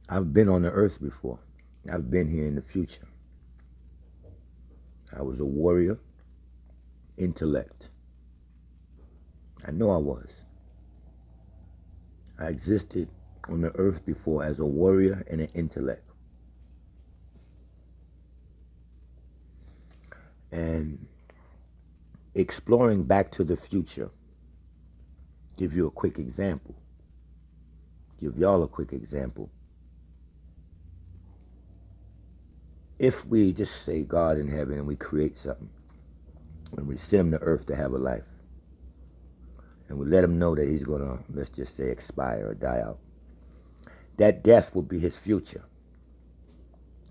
I've been on the earth before. I've been here in the future. I was a warrior, intellect. I know I was. I existed on the earth before as a warrior and an intellect. And exploring back to the future, give you a quick example. Give y'all a quick example. If we just say God in heaven and we create something, and we send him to earth to have a life, and we let him know that he's going to, let's just say, expire or die out, that death will be his future.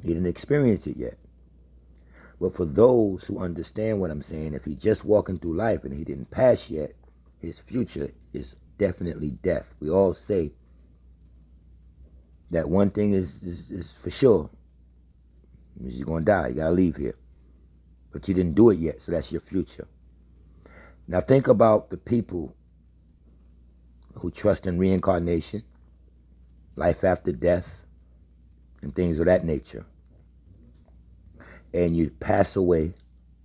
He didn't experience it yet. But for those who understand what I'm saying, if he's just walking through life and he didn't pass yet, his future is definitely death. We all say that one thing is for sure. You're going to die. You got to leave here. But you didn't do it yet, so that's your future. Now think about the people who trust in reincarnation, life after death, and things of that nature. And you pass away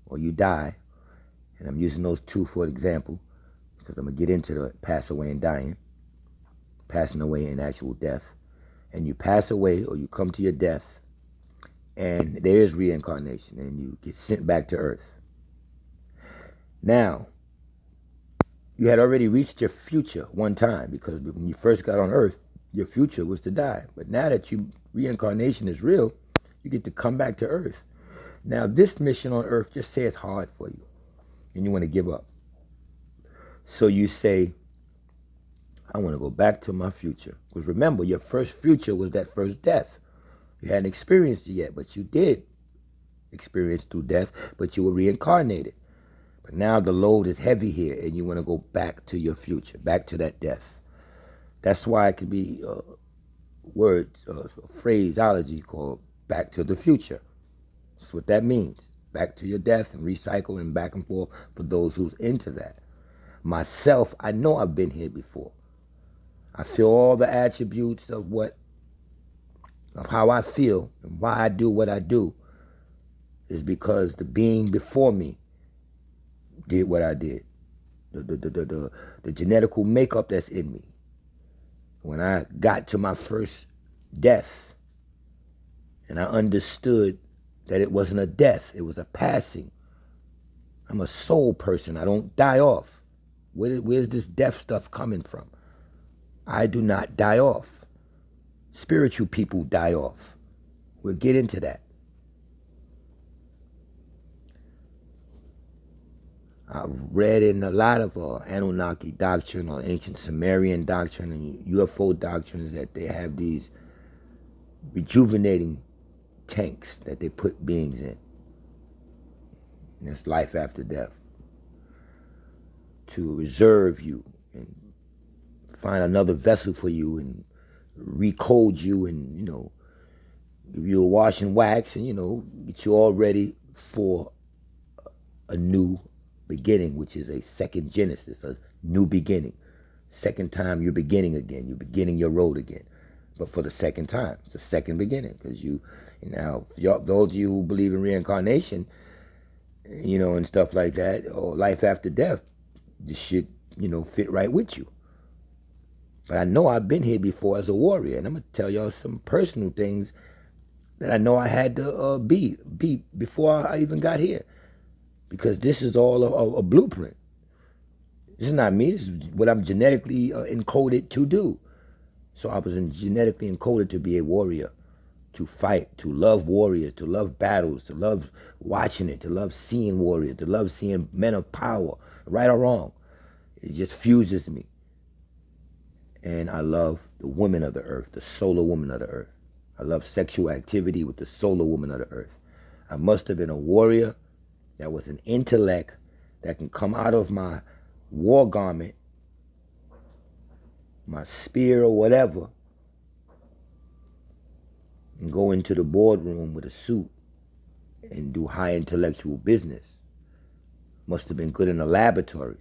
or you die, and I'm using those two for example, because I'm going to get into the pass away and dying, passing away and actual death. And you pass away or you come to your death, and there is reincarnation, and you get sent back to earth. Now, you had already reached your future one time, because when you first got on earth, your future was to die. But now that reincarnation is real, you get to come back to earth. Now, this mission on earth, just say it's hard for you, and you want to give up. So you say, I want to go back to my future. Because remember, your first future was that first death. You hadn't experienced it yet, but you did experience through death, but you were reincarnated. But now the load is heavy here, and you want to go back to your future, back to that death. That's why it could be words, phraseology called back to the future. That's what that means. Back to your death and recycle and back and forth for those who's into that. Myself, I know I've been here before. I feel all the attributes of how I feel and why I do what I do is because the being before me did what I did. The genetical makeup that's in me. When I got to my first death and I understood that it wasn't a death, it was a passing. I'm a soul person. I don't die off. Where's this death stuff coming from? I do not die off. Spiritual people die off. We'll get into that. I've read in a lot of Anunnaki doctrine or ancient Sumerian doctrine and UFO doctrines that they have these rejuvenating tanks that they put beings in. And it's life after death. To reserve you and find another vessel for you and recode you and, give you a wash and wax and, get you all ready for a new beginning, which is a second Genesis, a new beginning. Second time you're beginning again. You're beginning your road again. But for the second time. It's a second beginning. Because those of you who believe in reincarnation, and stuff like that, or life after death, this shit, fit right with you. But I know I've been here before as a warrior, and I'm going to tell y'all some personal things that I know I had to be before I even got here. Because this is all a blueprint. This is not me. This is what I'm genetically encoded to do. So I was genetically encoded to be a warrior, to fight, to love warriors, to love battles, to love watching it, to love seeing warriors, to love seeing men of power, right or wrong. It just fuses me. And I love the women of the earth, the solar woman of the earth. I love sexual activity with the solar woman of the earth. I must have been a warrior that was an intellect that can come out of my war garment, my spear or whatever, and go into the boardroom with a suit and do high intellectual business. Must have been good in the laboratory.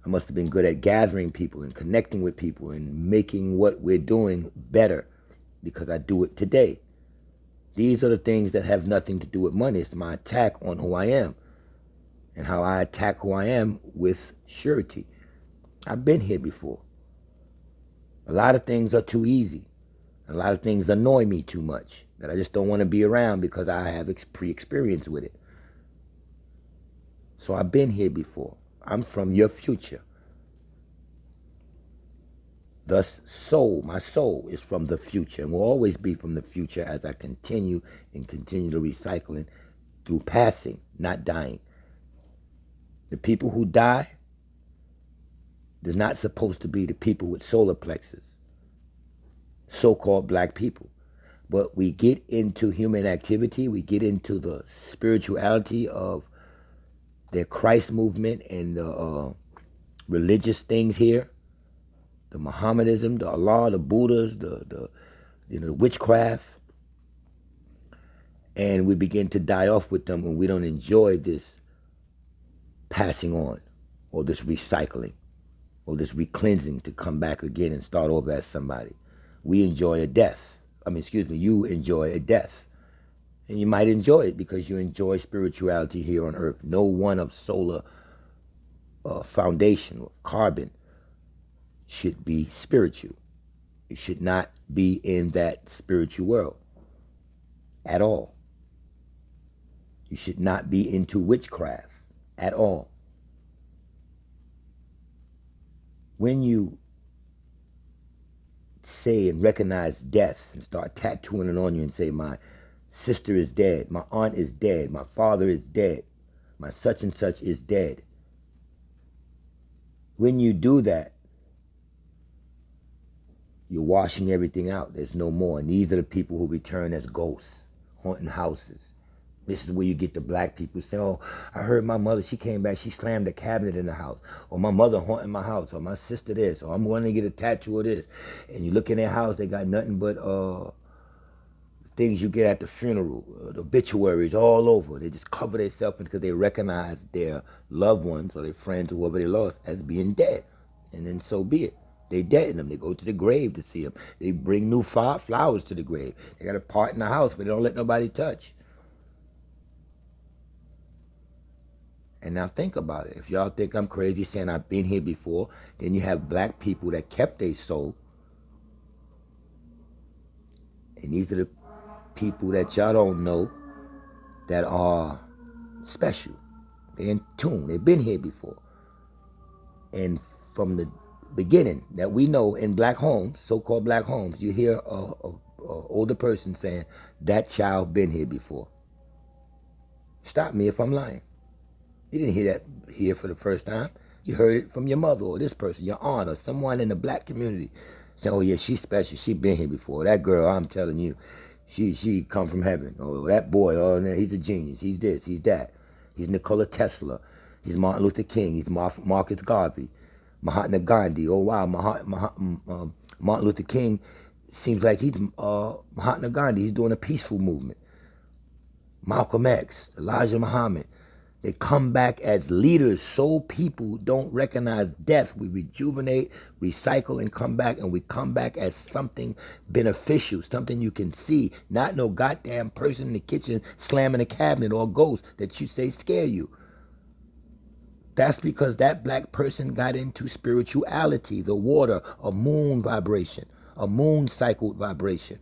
I must have been good at gathering people and connecting with people and making what we're doing better because I do it today. These are the things that have nothing to do with money. It's my attack on who I am and how I attack who I am with surety. I've been here before. A lot of things are too easy. A lot of things annoy me too much that I just don't want to be around because I have pre-experience with it. So I've been here before. I'm from your future. Thus, my soul is from the future and will always be from the future as I continue to recycling through passing, not dying. The people who die is not supposed to be the people with solar plexus, so-called black people. But we get into human activity, we get into the spirituality of the Christ movement and the religious things here, the Mohammedanism, the Allah, the Buddhas, the witchcraft, and we begin to die off with them when we don't enjoy this passing on or this recycling or this recleansing to come back again and start over as somebody. We enjoy a death. You enjoy a death. And you might enjoy it because you enjoy spirituality here on earth. No one of solar foundation or carbon should be spiritual. It should not be in that spiritual world at all. You should not be into witchcraft at all. When you say and recognize death and start tattooing it on you and say, my sister is dead, my aunt is dead, my father is dead, my such and such is dead. When you do that, you're washing everything out. There's no more. And these are the people who return as ghosts, haunting houses. This is where you get the black people saying, oh, I heard my mother, she came back, she slammed a cabinet in the house. Or my mother haunting my house. Or my sister this. Or I'm going to get a tattoo of this. And you look in their house, they got nothing but things you get at the funeral. The obituaries all over. They just cover themselves because they recognize their loved ones or their friends or whoever they lost as being dead. And then so be it. They deaden them. They go to the grave to see them. They bring new flowers to the grave. They got a part in the house, but they don't let nobody touch. And now think about it. If y'all think I'm crazy saying I've been here before, then you have black people that kept their soul. And these are the people that y'all don't know that are special. They're in tune. They've been here before. And from the beginning that we know in black homes, so-called black homes, you hear a older person saying, that child been here before. Stop me if I'm lying. You didn't hear that here for the first time. You heard it from your mother or this person, your aunt or someone in the black community saying, oh yeah, she's special. She been here before. That girl, I'm telling you, she come from heaven. Oh, that boy, oh, he's a genius. He's this, he's that. He's Nikola Tesla. He's Martin Luther King. He's Marcus Garvey. Mahatma Gandhi. Oh wow, Martin Luther King seems like he's Mahatma Gandhi. He's doing a peaceful movement. Malcolm X, Elijah Muhammad. They come back as leaders so people don't recognize death. We rejuvenate, recycle, and come back, and we come back as something beneficial, something you can see, not no goddamn person in the kitchen slamming a cabinet or a ghost that you say scare you. That's because that black person got into spirituality, the water, a moon vibration, a moon cycled vibration.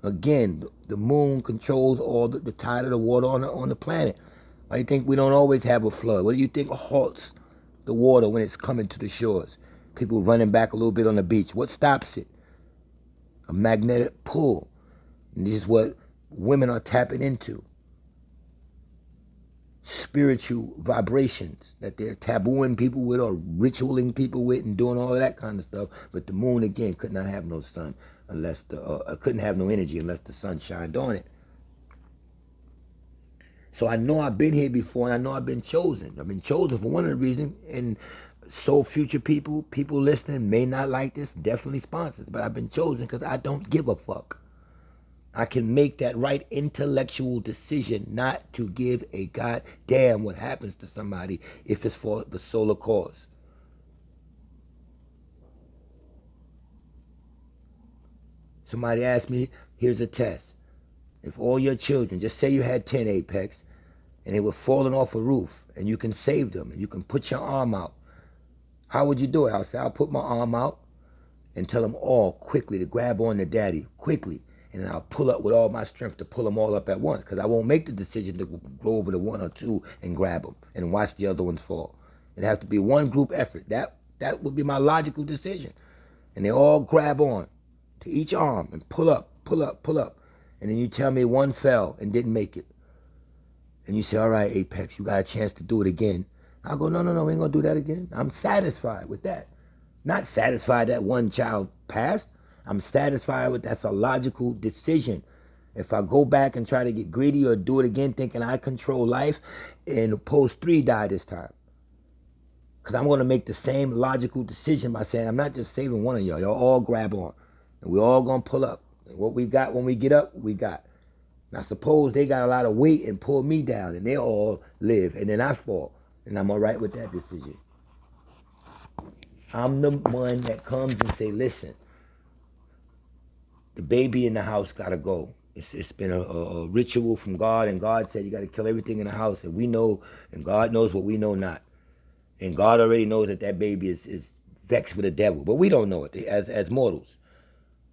Again, the moon controls all the tide of the water on the planet. Why do you think we don't always have a flood? What do you think halts the water when it's coming to the shores? People running back a little bit on the beach. What stops it? A magnetic pull. And this is what women are tapping into. Spiritual vibrations that they're tabooing people with or ritualing people with and doing all of that kind of stuff. But the moon, again, could not have no sun unless couldn't have no energy unless the sun shined on it. So I know I've been here before, and I know I've been chosen. I've been chosen for one of the reasons, and so future people listening may not like this, definitely sponsors, but I've been chosen because I don't give a fuck. I can make that right intellectual decision not to give a goddamn what happens to somebody if it's for the solar cause. Somebody asked me, here's a test. If all your children, just say you had 10 Apex, and they were falling off a roof, and you can save them, and you can put your arm out, how would you do it? I'll say, I'll put my arm out and tell them all quickly to grab on to daddy, quickly. And then I'll pull up with all my strength to pull them all up at once, because I won't make the decision to go over to one or two and grab them and watch the other ones fall. It'd have to be one group effort. That would be my logical decision. And they all grab on to each arm and pull up, pull up, pull up. And then you tell me one fell and didn't make it. And you say, all right, Apex, you got a chance to do it again. I'll go, no, we ain't going to do that again. I'm satisfied with that. Not satisfied that one child passed. I'm satisfied with that's a logical decision. If I go back and try to get greedy or do it again thinking I control life, and post 3 die this time. Because I'm going to make the same logical decision by saying I'm not just saving one of y'all. Y'all all grab on. And we all going to pull up. And what we got when we get up, we got. Now suppose they got a lot of weight and pull me down and they all live and then I fall. And I'm all right with that decision. I'm the one that comes and say, listen, the baby in the house got to go. It's been a ritual from God, and God said you got to kill everything in the house. And we know, and God knows what we know not. And God already knows that baby is vexed with the devil. But we don't know it as mortals.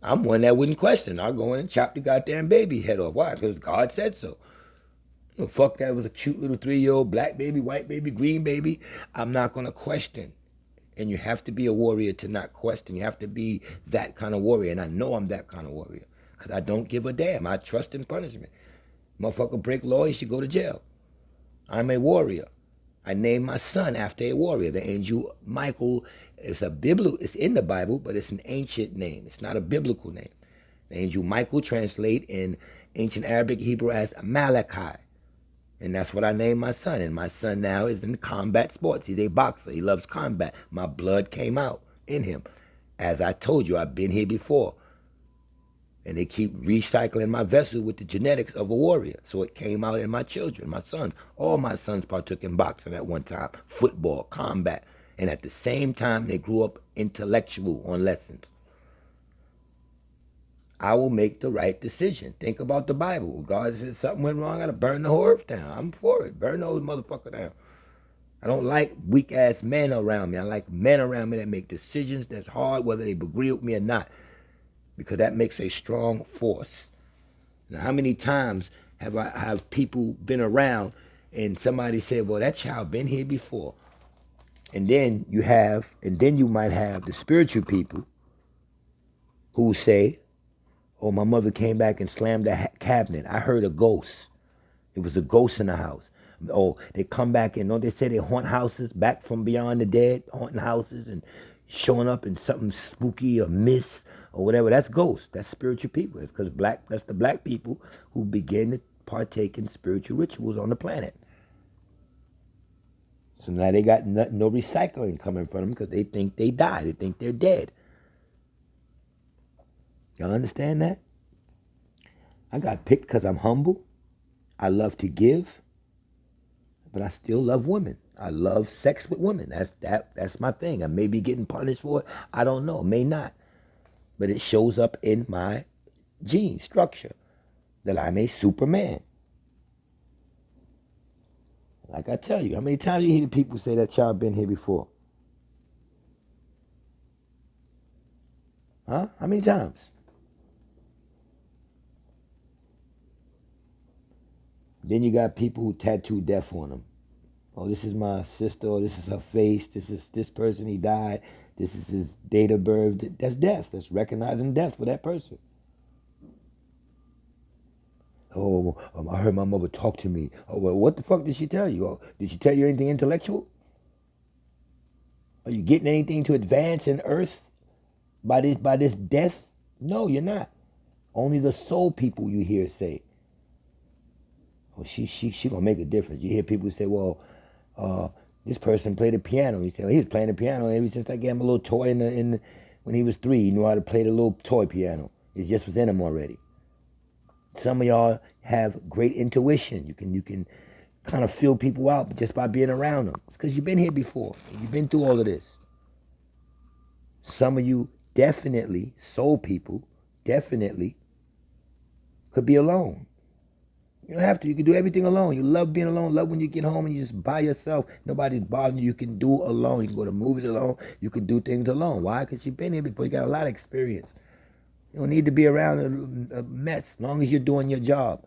I'm one that wouldn't question. I'll go in and chop the goddamn baby head off. Why? Because God said so. You know, fuck that, it was a cute little 3-year-old black baby, white baby, green baby. I'm not going to question. And you have to be a warrior to not question. You have to be that kind of warrior. And I know I'm that kind of warrior. Because I don't give a damn. I trust in punishment. Motherfucker break law, he should go to jail. I'm a warrior. I named my son after a warrior. The angel Michael is it's in the Bible, but it's an ancient name. It's not a biblical name. The angel Michael translate in ancient Arabic Hebrew as Malachi. And that's what I named my son. And my son now is in combat sports. He's a boxer. He loves combat. My blood came out in him. As I told you, I've been here before. And they keep recycling my vessel with the genetics of a warrior. So it came out in my children, my sons. All my sons partook in boxing at one time. Football, combat. And at the same time, they grew up intellectual on lessons. I will make the right decision. Think about the Bible. God says something went wrong, I gotta burn the whole earth down. I'm for it. Burn those motherfuckers down. I don't like weak ass men around me. I like men around me that make decisions that's hard, whether they agree with me or not, because that makes a strong force. Now, how many times have people been around and somebody said, well, that child been here before? And then you might have the spiritual people who say, oh, my mother came back and slammed the cabinet. I heard a ghost. It was a ghost in the house. Oh, they come back and, don't they say they haunt houses, back from beyond the dead, haunting houses and showing up in something spooky or mist or whatever. That's ghosts. That's spiritual people. It's because that's the black people who begin to partake in spiritual rituals on the planet. So now they got no recycling coming from them because they think they died. They think they're dead. Y'all understand that? I got picked because I'm humble. I love to give, but I still love women. I love sex with women. That's my thing. I may be getting punished for it. I don't know. May not. But it shows up in my gene structure that I'm a superman. Like I tell you, how many times you hear people say that y'all been here before? Huh? How many times? Then you got people who tattoo death on them. Oh, this is my sister, or this is her face, this is this person, he died, this is his date of birth. That's death. That's recognizing death for that person. Oh, I heard my mother talk to me. Oh, well, what the fuck did she tell you? Oh, did she tell you anything intellectual? Are you getting anything to advance in earth by this death? No, you're not. Only the soul people you hear say, oh, she gonna make a difference. You hear people say, well, this person played the piano. He said, well, he was playing the piano ever since I gave him a little toy when he was 3. He knew how to play the little toy piano. It just was in him already. Some of y'all have great intuition. You can kind of feel people out just by being around them. It's because you've been here before. You've been through all of this. Some of you definitely, soul people, definitely could be alone. You don't have to. You can do everything alone. You love being alone. Love when you get home and you just by yourself. Nobody's bothering you. You can do alone. You can go to movies alone. You can do things alone. Why? Because you've been here before. You got a lot of experience. You don't need to be around a mess as long as you're doing your job.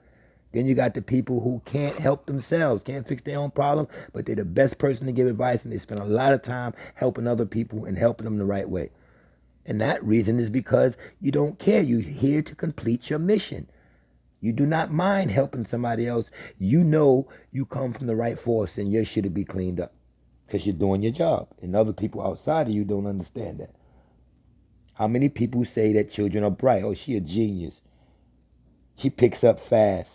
Then you got the people who can't help themselves, can't fix their own problem, but they're the best person to give advice, and they spend a lot of time helping other people and helping them the right way. And that reason is because you don't care. You're here to complete your mission. You do not mind helping somebody else. You know you come from the right force and your shit will be cleaned up because you're doing your job. And other people outside of you don't understand that. How many people say that children are bright? Oh, she a genius. She picks up fast.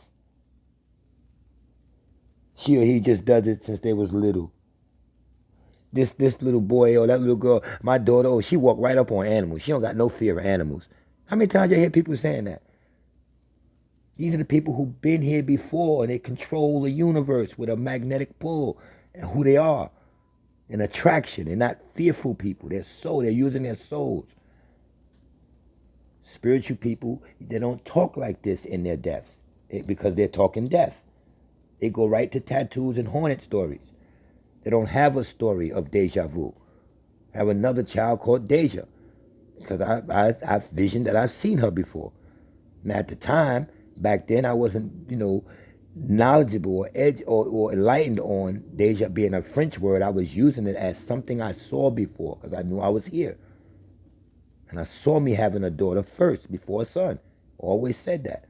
She or he just does it since they was little. This little boy or that little girl, my daughter, oh, she walked right up on animals. She don't got no fear of animals. How many times you hear people saying that? These are the people who've been here before and they control the universe with a magnetic pull and who they are. An attraction. They're not fearful people. They're using their souls. Spiritual people, they don't talk like this in their deaths because they're talking death. They go right to tattoos and hornet stories. They don't have a story of deja vu. I have another child called Deja because I've visioned that I've seen her before. Now at the time, back then, I wasn't, knowledgeable or enlightened on Deja being a French word. I was using it as something I saw before because I knew I was here. And I saw me having a daughter first before a son. Always said that.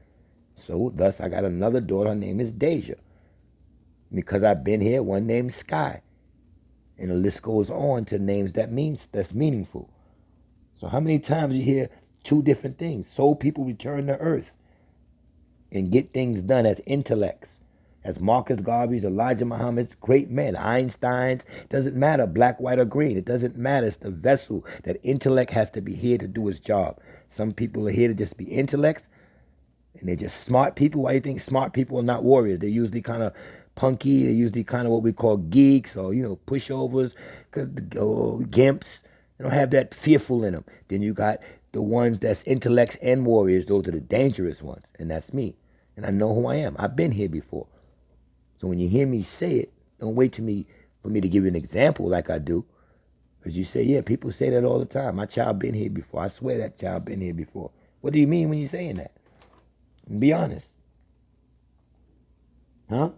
So thus I got another daughter. Her name is Deja. Because I've been here, one named Sky. And the list goes on to names that's meaningful. So how many times you hear two different things? Soul people return to earth and get things done as intellects. As Marcus Garvey's, Elijah Muhammad's, great men, Einstein's, doesn't matter, black, white, or green. It doesn't matter. It's the vessel that intellect has to be here to do its job. Some people are here to just be intellects, and they're just smart people. Why do you think smart people are not warriors? They're usually kind of punky. They're usually kind of what we call geeks or, pushovers, gimps. They don't have that fearful in them. Then you got the ones that's intellects and warriors. Those are the dangerous ones, and that's me. And I know who I am. I've been here before. So when you hear me say it, don't wait for me to give you an example like I do. Because you say, yeah, people say that all the time. My child been here before. I swear that child been here before. What do you mean when you're saying that? Be honest. Huh?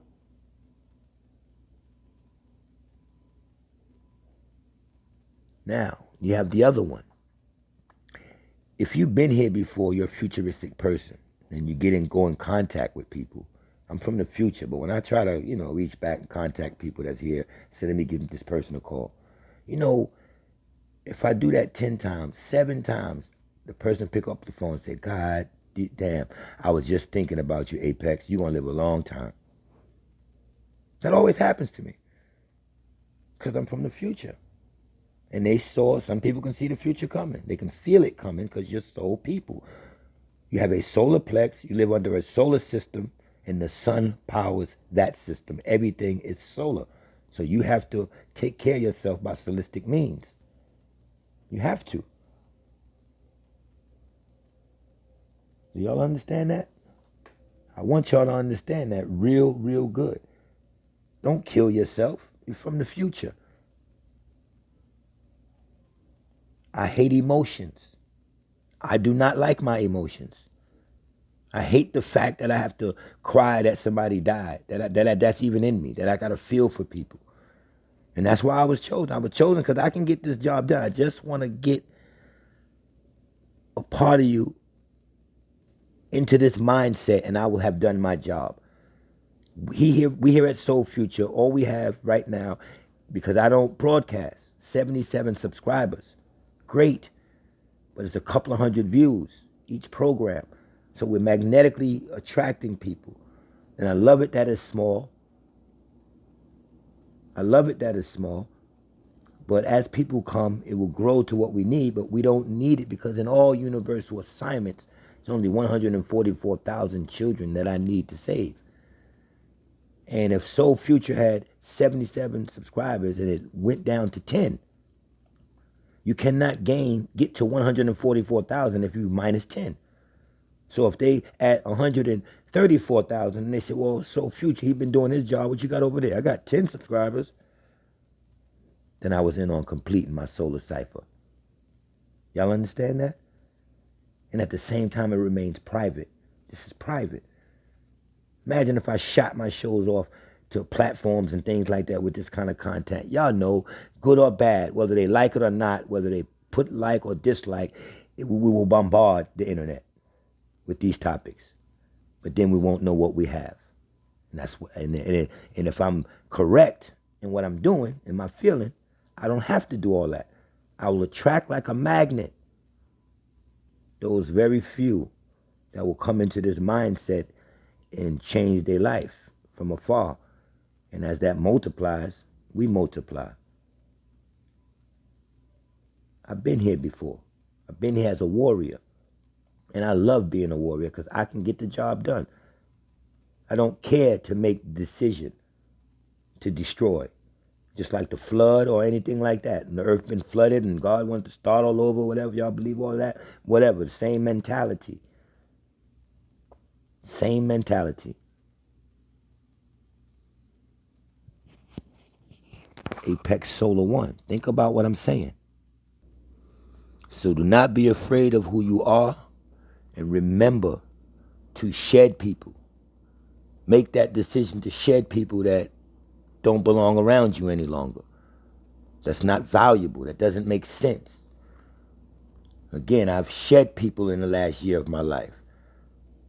Now, you have the other one. If you've been here before, you're a futuristic person. And you go in contact with people. I'm from the future, but when I try to, reach back and contact people that's here, say, let me give this person a call. If I do that 10 times, 7 times, the person pick up the phone and say, God damn, I was just thinking about you, Apex. You're going to live a long time. That always happens to me because I'm from the future. And some people can see the future coming. They can feel it coming because you're soul people. You have a solar plex. You live under a solar system. And the sun powers that system. Everything is solar. So you have to take care of yourself by holistic means. You have to. Do y'all understand that? I want y'all to understand that real, real good. Don't kill yourself. You're from the future. I hate emotions. I do not like my emotions. I hate the fact that I have to cry that somebody died, that's even in me, that I got to feel for people. And that's why I was chosen. I was chosen because I can get this job done. I just want to get a part of you into this mindset, and I will have done my job. We here at Soul Future, all we have right now, because I don't broadcast, 77 subscribers. Great. But it's a couple of hundred views each program. So we're magnetically attracting people. And I love it that it's small. But as people come, it will grow to what we need, but we don't need it because in all universal assignments, it's only 144,000 children that I need to save. And if Soul Future had 77 subscribers and it went down to 10, you cannot get to 144,000 if you minus 10. So if they at 134,000 and they say, well, so Future, he been doing his job, what you got over there? I got 10 subscribers. Then I was in on completing my solar cipher. Y'all understand that? And at the same time, it remains private. This is private. Imagine if I shot my shows off to platforms and things like that with this kind of content. Y'all know, good or bad, whether they like it or not, whether they put like or dislike, we will bombard the internet with these topics. But then we won't know what we have. And that's what, and if I'm correct in what I'm doing and my feeling, I don't have to do all that. I will attract like a magnet those very few that will come into this mindset and change their life from afar. And as that multiplies, we multiply. I've been here before. I've been here as a warrior. And I love being a warrior because I can get the job done. I don't care to make the decision to destroy. Just like the flood or anything like that. And the earth been flooded and God wants to start all over, whatever. Y'all believe all that? Whatever. The same mentality. Same mentality. APEXXSOLAR1. Think about what I'm saying. So do not be afraid of who you are, and remember to shed people. Make that decision to shed people that don't belong around you any longer. That's not valuable. That doesn't make sense. Again, I've shed people in the last year of my life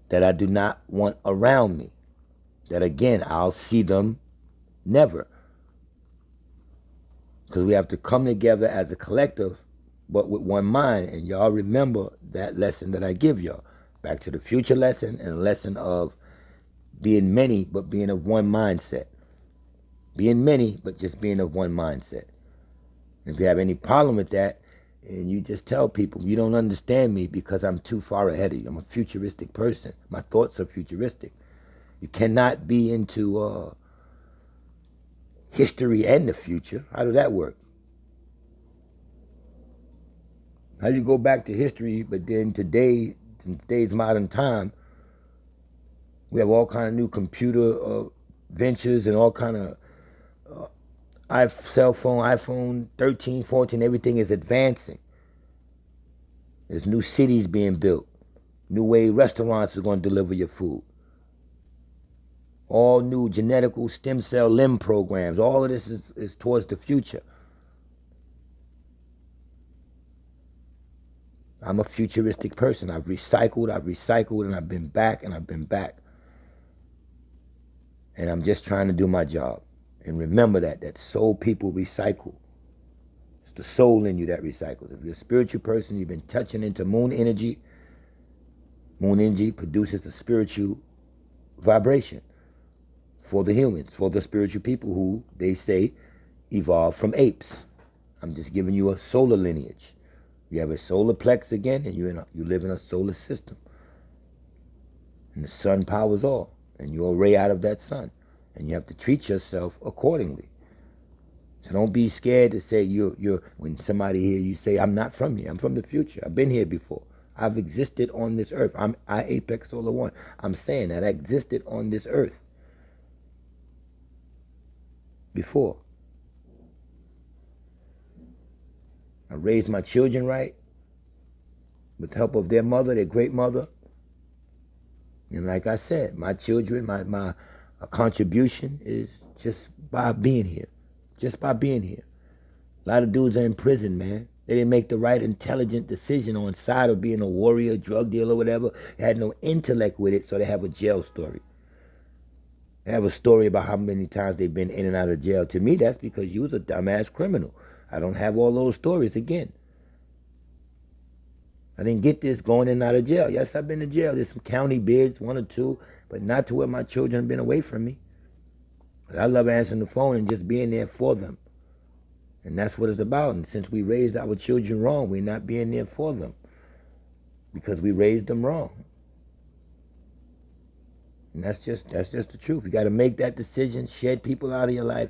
that I do not want around me. That again, I'll see them never. Because we have to come together as a collective, but with one mind. And y'all remember that lesson that I give y'all. Back to the future lesson and a lesson of being many, but being of one mindset. Being many, but just being of one mindset. And if you have any problem with that, and you just tell people, you don't understand me because I'm too far ahead of you. I'm a futuristic person. My thoughts are futuristic. You cannot be into history and the future. How does that work? How do you go back to history, but then today, in today's modern time, we have all kind of new computer ventures and all kind of cell phone, iPhone 13, 14, everything is advancing. There's new cities being built. New way restaurants are going to deliver your food. All new genetical stem cell limb programs. All of this is towards the future. I'm a futuristic person. I've recycled, and I've been back, and I've been back. And I'm just trying to do my job. And remember that soul people recycle. It's the soul in you that recycles. If you're a spiritual person, you've been touching into moon energy. Moon energy produces a spiritual vibration for the humans, for the spiritual people who, they say, evolved from apes. I'm just giving you a solar lineage. You have a solar plex again, and you live in a solar system. And the sun powers all. And you're a ray out of that sun. And you have to treat yourself accordingly. So don't be scared to say when somebody hear you say, I'm not from here. I'm from the future. I've been here before. I've existed on this earth. I APEXXSOLAR1. I'm saying that I existed on this earth before. I raised my children right with the help of their mother, their great mother. And like I said, my children, my contribution is just by being here. Just by being here. A lot of dudes are in prison, man. They didn't make the right intelligent decision on side of being a warrior, drug dealer, whatever. They had no intellect with it, so they have a jail story. They have a story about how many times they've been in and out of jail. To me, that's because you was a dumbass criminal. I don't have all those stories again. I didn't get this going in and out of jail. Yes, I've been to jail. There's some county bids, one or two, but not to where my children have been away from me. But I love answering the phone and just being there for them. And that's what it's about. And since we raised our children wrong, we're not being there for them because we raised them wrong. And that's just the truth. You got to make that decision, shed people out of your life,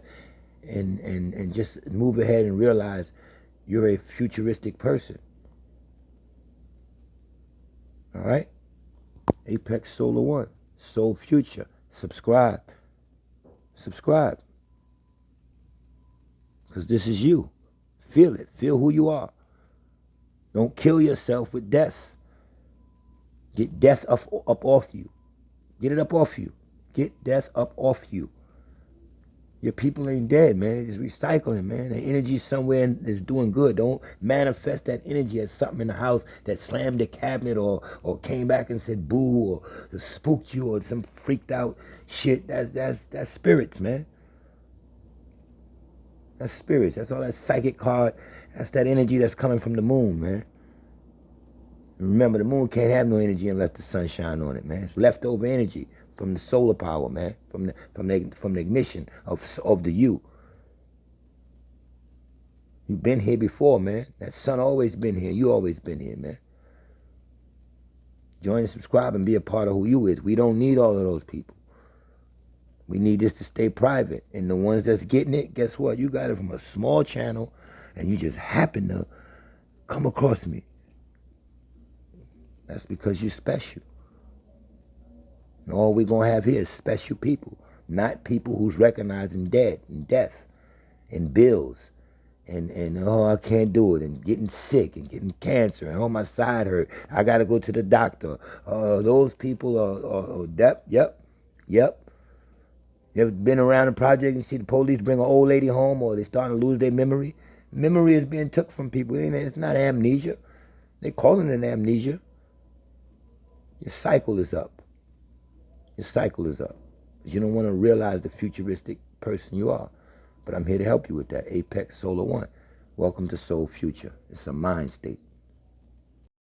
and just move ahead and realize you're a futuristic person. All right? APEXXSOLAR1. Soul Future. Subscribe. Subscribe. Because this is you. Feel it. Feel who you are. Don't kill yourself with death. Get death up off you. Get it up off you. Get death up off you. Your people ain't dead, man. It's recycling, man. The energy somewhere is doing good. Don't manifest that energy as something in the house that slammed the cabinet or came back and said boo or spooked you or some freaked out shit. That's spirits, man. That's spirits. That's all that psychic card. That's that energy that's coming from the moon, man. Remember, the moon can't have no energy unless the sun shine on it, man. It's leftover energy from the solar power, man. From the ignition of the you. You've been here before, man. That sun always been here. You always been here, man. Join and subscribe and be a part of who you is. We don't need all of those people. We need this to stay private. And the ones that's getting it, guess what? You got it from a small channel, and you just happen to come across me. That's because you're special. And all we're going to have here is special people, not people who's recognizing dead and death and bills and oh, I can't do it, and getting sick and getting cancer and oh, my side hurt. I got to go to the doctor. Those people are yep. You ever been around a project and see the police bring an old lady home or they starting to lose their memory? Memory is being took from people. It's not amnesia. They calling it amnesia. Your cycle is up. Your cycle is up. You don't want to realize the futuristic person you are. But I'm here to help you with that. APEXXSOLAR1. Welcome to Soul Future. It's a mind state.